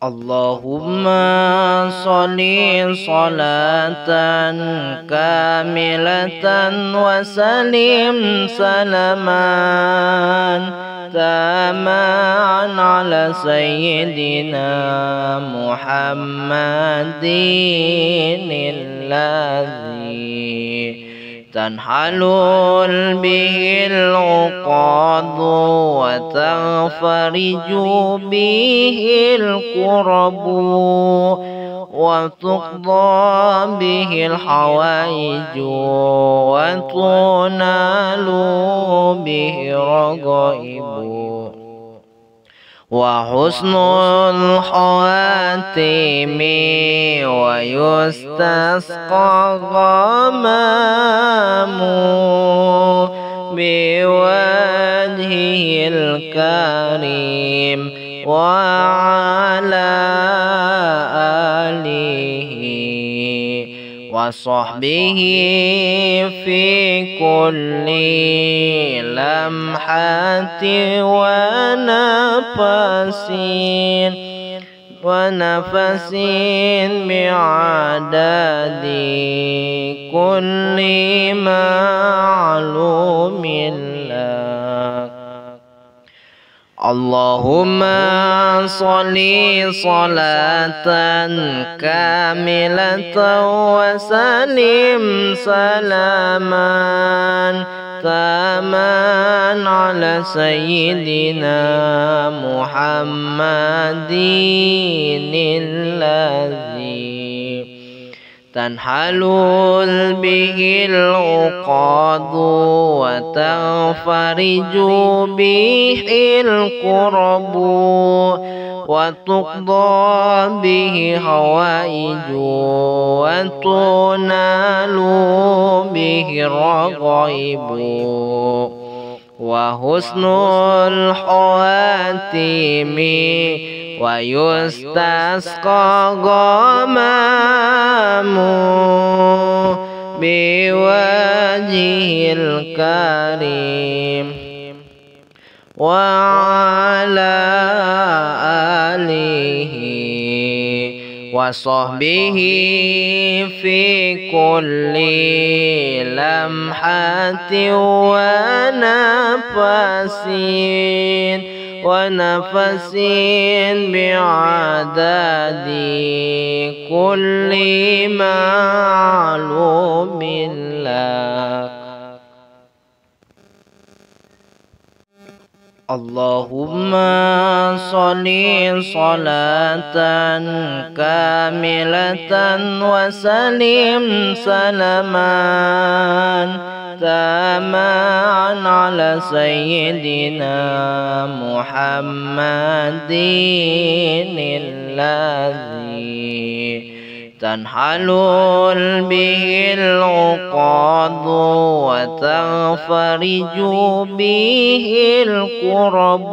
اللهم صل صلاة كاملة وسلم سلاما تاما على سيدنا محمد الذي تنحل به العقد وتنفرج به الكرب وتقضى به الحوائج وتنال به الرغائب وحسن الخواتم ويستسقى الغمام بوجهه الكريم وعلى آله وصحبه في كل لمحة ونفس بعدد كل معلوم لك. اللهم صل صلاة كاملة وسلم سلاما تاما على سيدنا محمد الذي تنحل به العقد وتنفرج به الكرب وتقضى به حوائج وتنال به الرغائب وحسن الخواتم ويستسقى الغمام بوجهه الكريم وعلى آله وصحبه في كل لمحة ونفس بعدد كل معلوم لك. اللهم صل صلاة كاملة وسلم سلاما تاما على سيدنا محمد الذي تنحل به العقد وتنفرج به الكرب